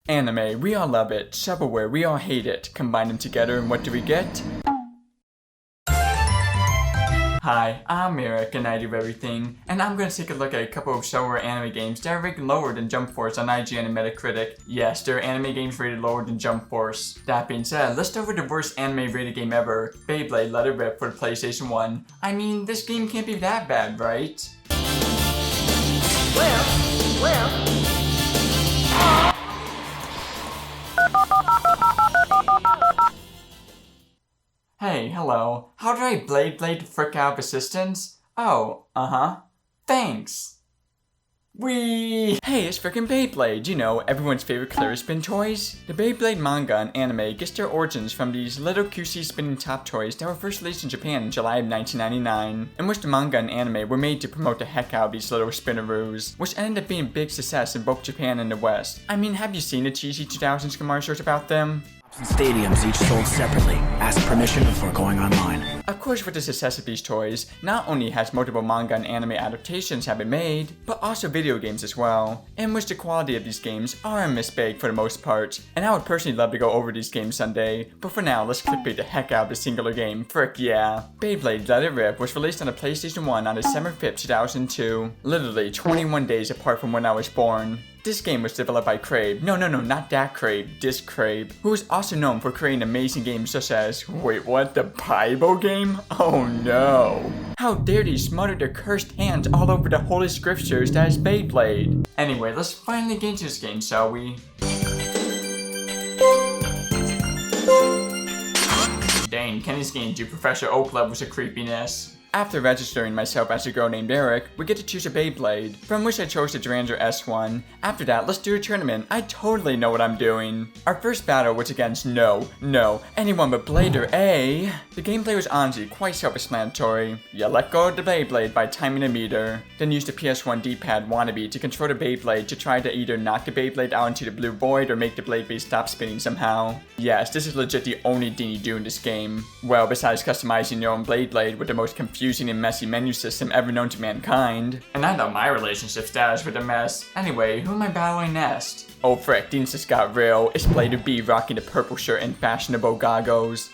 Anime, we all love it. Shovelware, we all hate it. Combine them together and what do we get? Hi, I'm Eric and I do everything, and I'm going to take a look at a couple of Shovelware anime games that are rated lower than Jump Force on IGN and Metacritic. Yes, there are anime games rated lower than Jump Force. That being said, let's start with the worst anime rated game ever, Beyblade Let It Rip for the PlayStation 1. I mean, this game can't be that bad, right? Hey, hello. How do I blade the frick out of assistance? Oh, Thanks. Whee! Hey, it's frickin' Beyblade, you know, everyone's favorite clear-spin toys. The Beyblade manga and anime gets their origins from these little cutesy spinning top toys that were first released in Japan in July of 1999, in which the manga and anime were made to promote the heck out of these little spinneroos, which ended up being a big success in both Japan and the West. I mean, have you seen the cheesy 2000s commercials about them? Stadiums each sold separately. Ask permission before going online. Of course, with the success of these toys, not only has multiple manga and anime adaptations have been made, but also video games as well, in which the quality of these games are a misbag for the most part, and I would personally love to go over these games someday, but for now, let's clickbait the heck out of the singular game, frick yeah. Beyblade Let It Rip was released on the PlayStation 1 on December 5th, 2002, literally 21 days apart from when I was born. This game was developed by Crabe, no, not that Crabe, this Crabe, who is also known for creating amazing games such as, wait what, the Bible game? Oh no. How dare they smother their cursed hands all over the holy scriptures that is Beyblade? Anyway, let's finally get into this game, shall we? Dang, can this game do Professor Oak levels of creepiness? After registering myself as a girl named Eric, we get to choose a Beyblade, from which I chose the Durandra S1. After that, let's do a tournament. I totally know what I'm doing. Our first battle was against no, anyone but Blader A. The gameplay was honestly quite self-explanatory. You let go of the Beyblade by timing a meter, then use the PS1 D-pad wannabe to control the Beyblade to try to either knock the Beyblade out into the blue void or make the Beyblade stop spinning somehow. Yes, this is legit the only thing you do in this game. Well, besides customizing your own Beyblade with the most confusing and messy menu system ever known to mankind. And I know my relationship status with a mess. Anyway, who am I battling next? Oh frick, things just got real. It's Blader B rocking the purple shirt and fashionable goggles.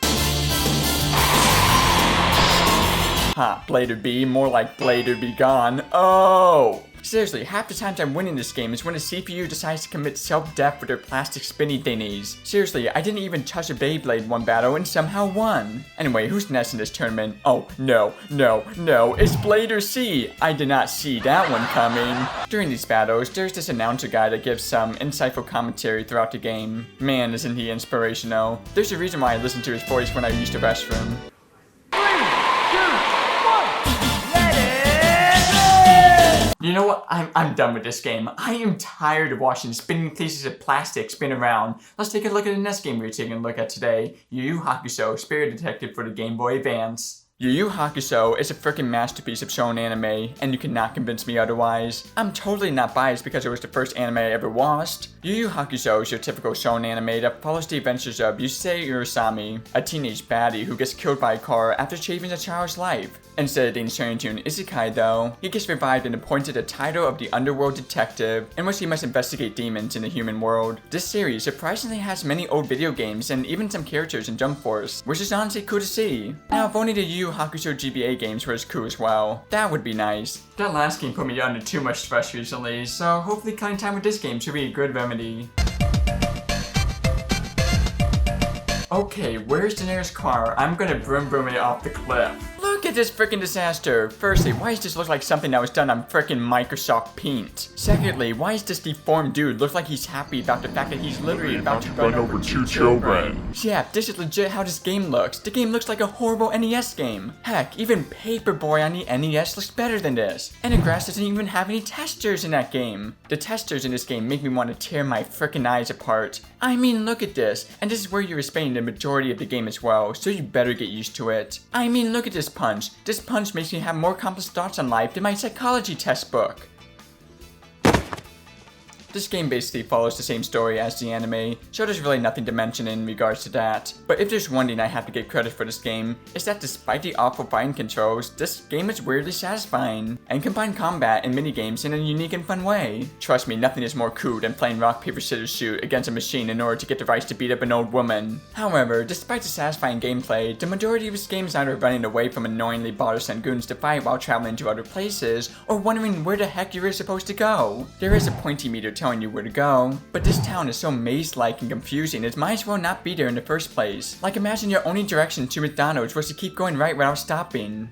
Blader B, more like Blader be gone. Oh! Seriously, half the times I'm winning this game is when the CPU decides to commit self-death with their plastic spinny thingies. Seriously, I didn't even touch a Beyblade one battle and somehow won. Anyway, who's next in this tournament? Oh, no, it's Blader C. I did not see that one coming. During these battles, there's this announcer guy that gives some insightful commentary throughout the game. Man, isn't he inspirational. There's a reason why I listen to his voice when I use the restroom. You know what? I'm done with this game. I am tired of watching spinning pieces of plastic spin around. Let's take a look at the next game we're taking a look at today. Yu Yu Hakusho Spirit Detective for the Game Boy Advance. Yu Yu Hakusho is a freaking masterpiece of shonen anime, and you cannot convince me otherwise. I'm totally not biased because it was the first anime I ever watched. Yu Yu Hakusho is your typical shonen anime that follows the adventures of Yusei Urasami, a teenage baddie who gets killed by a car after saving a child's life. Instead of being turned into an isekai though, he gets revived and appointed the title of the underworld detective, in which he must investigate demons in the human world. This series surprisingly has many old video games and even some characters in Jump Force, which is honestly cool to see. Now if only the Yu Yu Hakusho GBA games were as cool as well, that would be nice. That last game put me under too much stress recently, so hopefully killing time with this game should be a good remedy. Okay, where's the nearest car? I'm gonna broom it off the cliff. Look at this freaking disaster. Firstly, why does this look like something that was done on freaking Microsoft Paint? Secondly, why does this deformed dude look like he's happy about the fact that he's literally about to run over two children? Yeah, this is legit how this game looks. The game looks like a horrible NES game. Heck, even Paperboy on the NES looks better than this. And the grass doesn't even have any textures in that game. The textures in this game make me want to tear my freaking eyes apart. I mean, look at this. And this is where you're spending the majority of the game as well, so you better get used to it. I mean, look at this punch. This punch makes me have more complex thoughts on life than my psychology test book. This game basically follows the same story as the anime, so there's really nothing to mention in regards to that. But if there's one thing I have to give credit for this game, it's that despite the awful fighting controls, this game is weirdly satisfying, and combines combat and minigames in a unique and fun way. Trust me, nothing is more cool than playing rock, paper, scissors, shoot against a machine in order to get the rights to beat up an old woman. However, despite the satisfying gameplay, the majority of this game is either running away from annoyingly bothersome goons to fight while traveling to other places, or wondering where the heck you are supposed to go. There is a pointy meter telling you where to go, but this town is so maze-like and confusing it might as well not be there in the first place. Like imagine your only direction to McDonald's was to keep going right without stopping.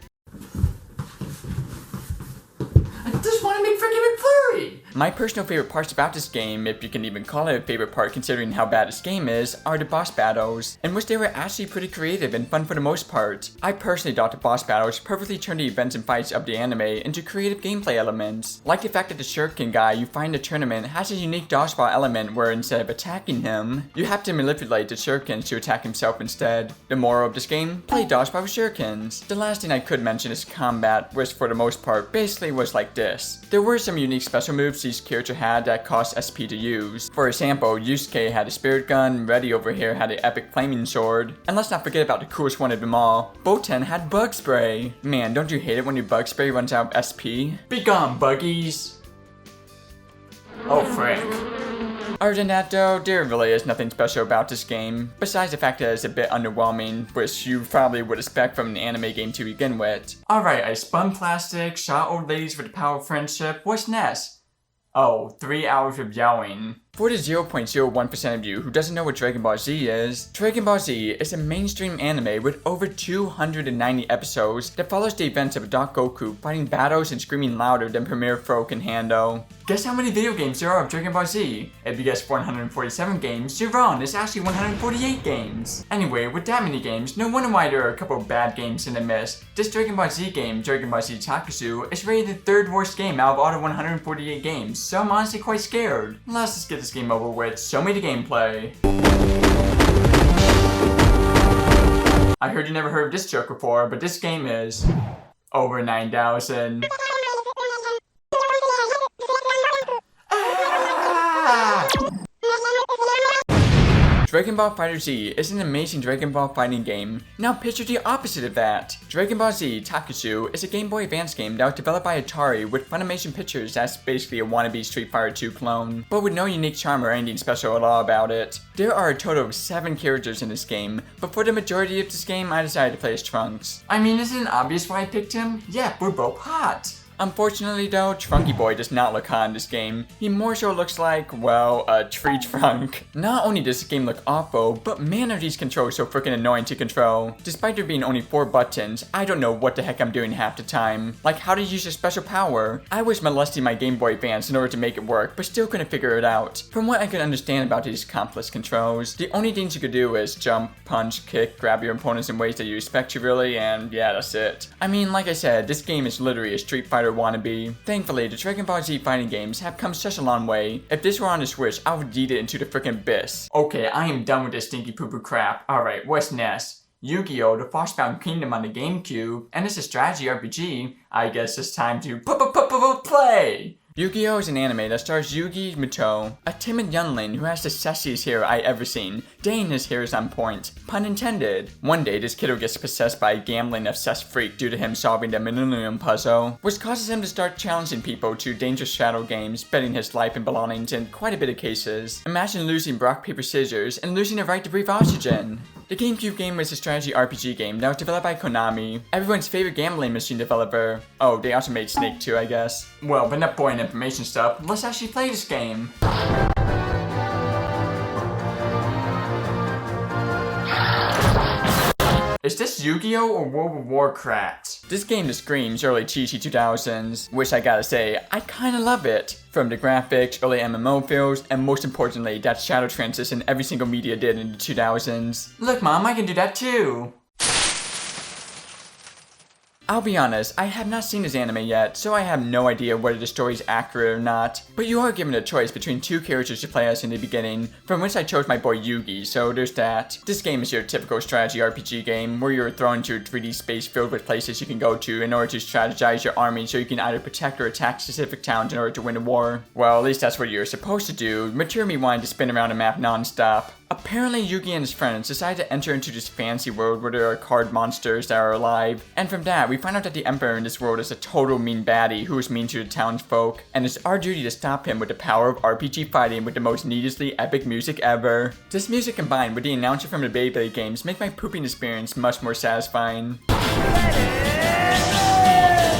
I just want to make freaking McFlurry! My personal favorite parts about this game, if you can even call it a favorite part considering how bad this game is, are the boss battles, in which they were actually pretty creative and fun for the most part. I personally thought the boss battles perfectly turned the events and fights of the anime into creative gameplay elements, like the fact that the shuriken guy you find in the tournament has a unique dodgeball element where instead of attacking him, you have to manipulate the shurikens to attack himself instead. The moral of this game, play dodgeball with shurikens. The last thing I could mention is combat, which for the most part basically was like this. There were some unique special moves each character had that cost SP to use. For example, Yusuke had a spirit gun, Reddy over here had an epic flaming sword, and let's not forget about the coolest one of them all, Boten had bug spray. Man, don't you hate it when your bug spray runs out of SP? Be gone, buggies! Oh frick. Other than that though, there really is nothing special about this game, besides the fact that it's a bit underwhelming, which you probably would expect from an anime game to begin with. Alright, I spun plastic, shot old ladies with the power of friendship, what's next? Oh, 3 hours of yelling. For the 0.01% of you who doesn't know what Dragon Ball Z is, Dragon Ball Z is a mainstream anime with over 290 episodes that follows the events of Dark Goku fighting battles and screaming louder than Premier Fro can handle. Guess how many video games there are of Dragon Ball Z? If you guess 147 games, you're wrong, it's actually 148 games. Anyway, with that many games, no wonder why there are a couple of bad games in the mist. This Dragon Ball Z game, Dragon Ball Z Takusu, is rated the third worst game out of all the 148 games, so I'm honestly quite scared. Let's just get this game over with, show me the gameplay. I heard you never heard of this joke before, but this game is over 9,000. Dragon Ball FighterZ is an amazing Dragon Ball fighting game. Now picture the opposite of that. Dragon Ball Z Takusu is a Game Boy Advance game that was developed by Atari with Funimation Pictures that's basically a wannabe Street Fighter 2 clone, but with no unique charm or anything special at all about it. There are a total of 7 characters in this game, but for the majority of this game I decided to play as Trunks. I mean, isn't it obvious why I picked him? Yeah, we're both hot. Unfortunately though, Trunky Boy does not look hot in this game. He more so looks like, well, a tree trunk. Not only does this game look awful, but man are these controls so freaking annoying to control. Despite there being only 4 buttons, I don't know what the heck I'm doing half the time. Like how to use a special power. I was molesting my Game Boy Advance in order to make it work, but still couldn't figure it out. From what I could understand about these complex controls, the only things you could do is jump, punch, kick, grab your opponents in ways that you expect to really, and yeah, that's it. I mean, like I said, this game is literally a Street Fighter wannabe. Thankfully, the Dragon Ball Z fighting games have come such a long way. If this were on the Switch, I would eat it into the freaking abyss. Okay, I am done with this stinky poo-poo crap. Alright, what's next? Yu-Gi-Oh! The Frostbound Kingdom on the GameCube, and it's a strategy RPG. I guess it's time to play! Yu-Gi-Oh! Is an anime that stars Yugi Muto, a timid youngling who has the sexiest hair I ever seen. Dang, his hair is on point. Pun intended. One day, this kiddo gets possessed by a gambling-obsessed freak due to him solving the Millennium Puzzle, which causes him to start challenging people to dangerous shadow games, betting his life and belongings in quite a bit of cases. Imagine losing rock, paper, scissors, and losing the right to breathe oxygen. The GameCube game was a strategy RPG game that was developed by Konami, everyone's favorite gambling machine developer. Oh, they also made Snake too, I guess. Well, but enough boring information stuff, let's actually play this game. Is this Yu-Gi-Oh! Or World of Warcraft? This game just screams early cheesy 2000s, which I gotta say, I kinda love it. From the graphics, early MMO feels, and most importantly, that shadow transition every single media did in the 2000s. Look mom, I can do that too! I'll be honest, I have not seen this anime yet, so I have no idea whether the story is accurate or not. But you are given a choice between two characters to play as in the beginning, from which I chose my boy Yugi, so there's that. This game is your typical strategy RPG game, where you're thrown into a 3D space filled with places you can go to in order to strategize your army so you can either protect or attack specific towns in order to win a war. Well, at least that's what you're supposed to do. Mature me wanted to spin around the map non-stop. Apparently, Yugi and his friends decided to enter into this fancy world where there are card monsters that are alive, and from that, we find out that the Emperor in this world is a total mean baddie who is mean to the townsfolk, and it's our duty to stop him with the power of RPG fighting with the most needlessly epic music ever. This music combined with the announcer from the Beyblade games make my pooping experience much more satisfying.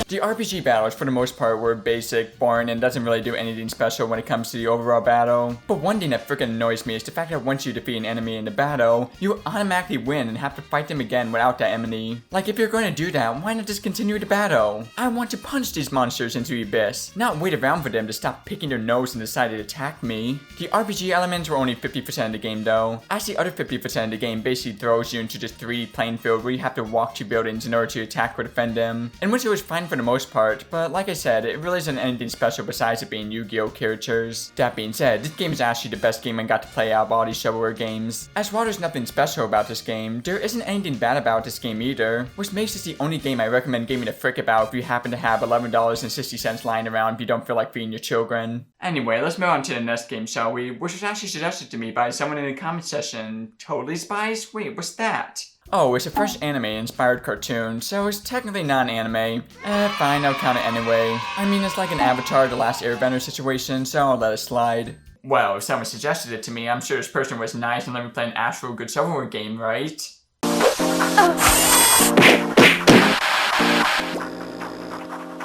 The RPG battles, for the most part, were basic, boring, and doesn't really do anything special when it comes to the overall battle. But one thing that freaking annoys me is the fact that once you defeat an enemy in the battle, you automatically win and have to fight them again without that enemy. Like, if you're going to do that, why not just continue the battle? I want to punch these monsters into the abyss, not wait around for them to stop picking their nose and decide to attack me. The RPG elements were only 50% of the game though, as the other 50% of the game basically throws you into this 3D playing field where you have to walk to buildings in order to attack or defend them, in which it was fine for the most part, but like I said, it really isn't anything special besides it being Yu-Gi-Oh characters. That being said, this game is actually the best game I got to play out of all these shovelware games. As while there's nothing special about this game, there isn't anything bad about this game either, which makes this the only game I recommend giving a frick about if you happen to have $11.60 lying around if you don't feel like feeding your children. Anyway, let's move on to the next game, shall we? Which was actually suggested to me by someone in the comment section. Totally Spies? Wait, what's that? Oh, it's a fresh anime-inspired cartoon, so it's technically non-anime. Fine, I'll count it anyway. I mean, it's like an Avatar The Last Airbender situation, so I'll let it slide. Well, if someone suggested it to me, I'm sure this person was nice and let me play an actual good shovelware game, right?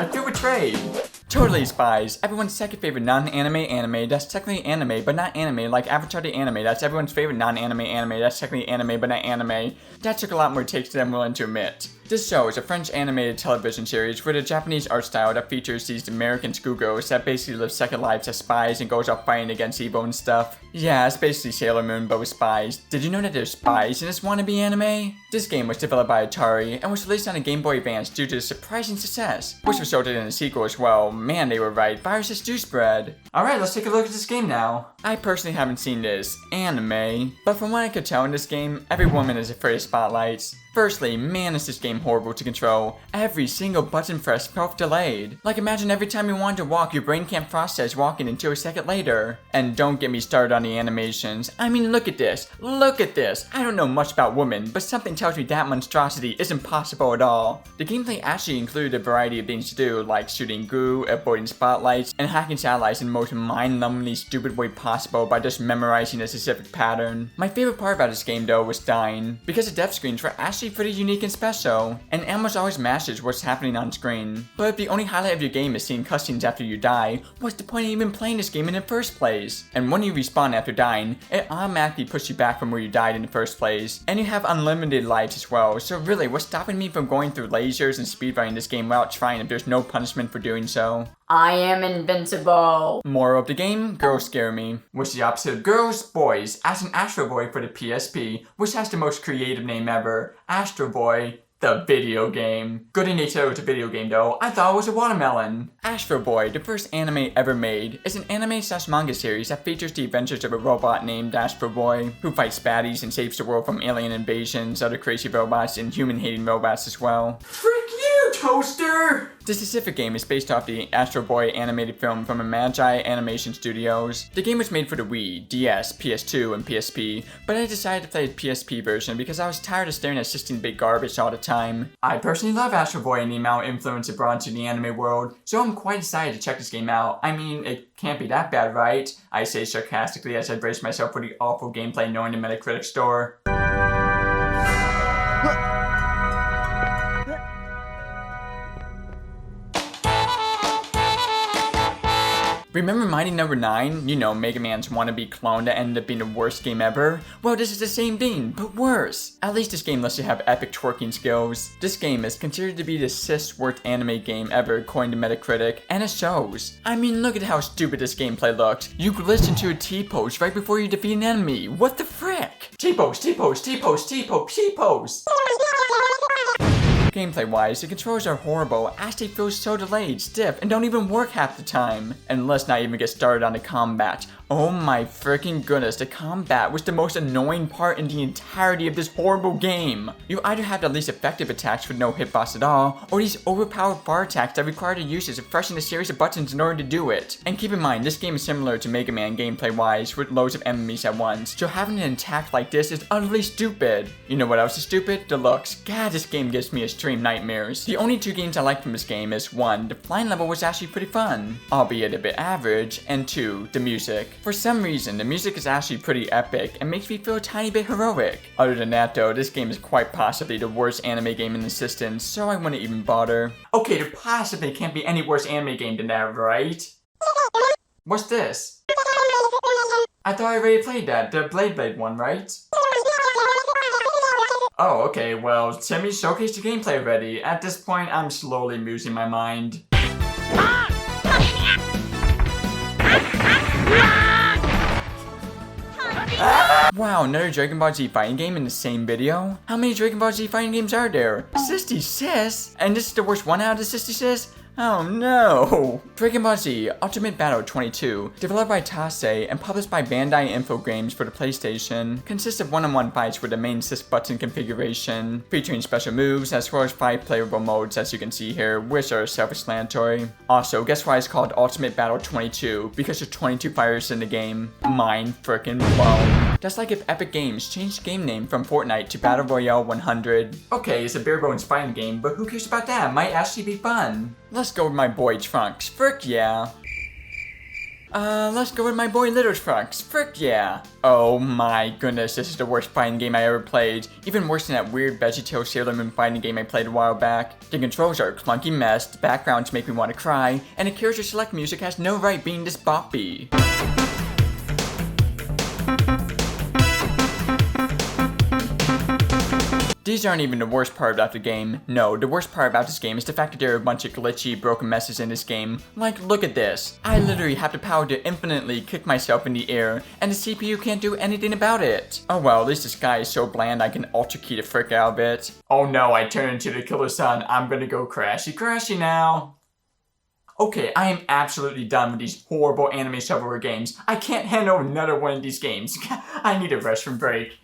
I feel betrayed. Totally Spies, everyone's second favorite non-anime anime that's technically anime but not anime, like Avatar the Anime that's everyone's favorite non-anime anime that's technically anime but not anime. That took a lot more takes than I'm willing to admit. This show is a French animated television series with a Japanese art style that features these American schoolgirls that basically live second lives as spies and goes out fighting against evil and stuff. Yeah, it's basically Sailor Moon but with spies. Did you know that there's spies in this wannabe anime? This game was developed by Atari and was released on a Game Boy Advance due to surprising success, which resulted in a sequel as well. Man, they were right. Viruses do spread. Alright, let's take a look at this game now. I personally haven't seen this anime, but from what I could tell in this game, every woman is afraid of spotlights. Firstly, man is this game horrible to control. Every single button press felt delayed. Like imagine every time you want to walk, your brain can't process walking until a second later. And don't get me started on the animations. I mean, look at this. Look at this. I don't know much about women, but something tells me that monstrosity isn't possible at all. The gameplay actually included a variety of things to do, like shooting goo, avoiding spotlights, and hacking satellites in the most mind-numbingly stupid way possible by just memorizing a specific pattern. My favorite part about this game though was dying, because the death screens were actually pretty unique and special, and almost always matches what's happening on screen. But if the only highlight of your game is seeing cutscenes after you die, what's the point of even playing this game in the first place? And when you respawn after dying, it automatically puts you back from where you died in the first place, and you have unlimited lives as well, so really what's stopping me from going through lasers and speedrunning this game without trying if there's no punishment for doing so? I am invincible. Moral of the game, girls scare me. Which is the opposite of girls, boys, as an Astro Boy for the PSP, which has the most creative name ever, Astro Boy, the video game. Good thing they said it was a video game though, I thought it was a watermelon. Astro Boy, the first anime ever made, is an anime/manga series that features the adventures of a robot named Astro Boy, who fights baddies and saves the world from alien invasions, other crazy robots, and human-hating robots as well. Frick you, Toaster! This specific game is based off the Astro Boy animated film from Magi Animation Studios. The game was made for the Wii, DS, PS2, and PSP, but I decided to play the PSP version because I was tired of staring at 16-bit garbage all the time. I personally love Astro Boy and the amount of influence it brought into the anime world, so I'm quite excited to check this game out. I mean, it can't be that bad, right? I say sarcastically as I brace myself for the awful gameplay knowing the Metacritic score. Remember Mighty Number 9? You know, Mega Man's wannabe clone that ended up being the worst game ever? Well, this is the same thing, but worse. At least this game lets you have epic twerking skills. This game is considered to be the 6th worst anime game ever according to Metacritic, and it shows. I mean, look at how stupid this gameplay looks. You glitch into a T-pose right before you defeat an enemy. What the frick? T-pose, T-pose, T-pose, T-pose, T-pose. Gameplay-wise, the controls are horrible as they feel so delayed, stiff, and don't even work half the time. And let's not even get started on the combat. Oh my freaking goodness, the combat was the most annoying part in the entirety of this horrible game. You either have the least effective attacks with no hitbox at all, or these overpowered bar attacks that require the users of pressing a series of buttons in order to do it. And keep in mind, this game is similar to Mega Man gameplay-wise, with loads of enemies at once, so having an attack like this is utterly stupid. You know what else is stupid? The looks. God, this game gives me extreme nightmares. The only two games I like from this game is 1, the flying level was actually pretty fun, albeit a bit average, and 2, the music. For some reason, the music is actually pretty epic and makes me feel a tiny bit heroic. Other than that though, this game is quite possibly the worst anime game in existence, so I wouldn't even bother. Okay, there possibly can't be any worse anime game than that, right? What's this? I thought I already played that, the Blade one, right? Oh, okay, well, Timmy showcased the gameplay already. At this point, I'm slowly losing my mind. Wow, another Dragon Ball Z fighting game in the same video? How many Dragon Ball Z fighting games are there? 66? And this is the worst one out of the 66? Oh no! Dragon Ball Z Ultimate Battle 22, developed by Tase and published by Bandai Infogrames for the PlayStation, consists of one-on-one fights with the main 6-button configuration, featuring special moves as well as 5 playable modes as you can see here, which are self-explanatory. Also, guess why it's called Ultimate Battle 22? Because there's 22 fighters in the game. Mind frickin' blown. That's like if Epic Games changed the game name from Fortnite to Battle Royale 100. Okay, it's a bare bones fighting game, but who cares about that? It might actually be fun. Let's go with my boy Trunks, frick yeah. Let's go with my boy Little Trunks, frick yeah. Oh my goodness, this is the worst fighting game I ever played. Even worse than that weird VeggieTales Sailor Moon fighting game I played a while back. The controls are a clunky mess, the backgrounds make me want to cry, and the character select music has no right being this boppy. These aren't even the worst part about the game. No, the worst part about this game is the fact that there are a bunch of glitchy, broken messes in this game. Like, look at this. I literally have the power to infinitely kick myself in the air, and the CPU can't do anything about it. Oh well, at least the sky is so bland I can ultra key the frick out of it. Oh no, I turned into the killer sun. I'm gonna go crashy now. Okay, I am absolutely done with these horrible anime shovelware games. I can't handle another one of these games. I need a restroom break.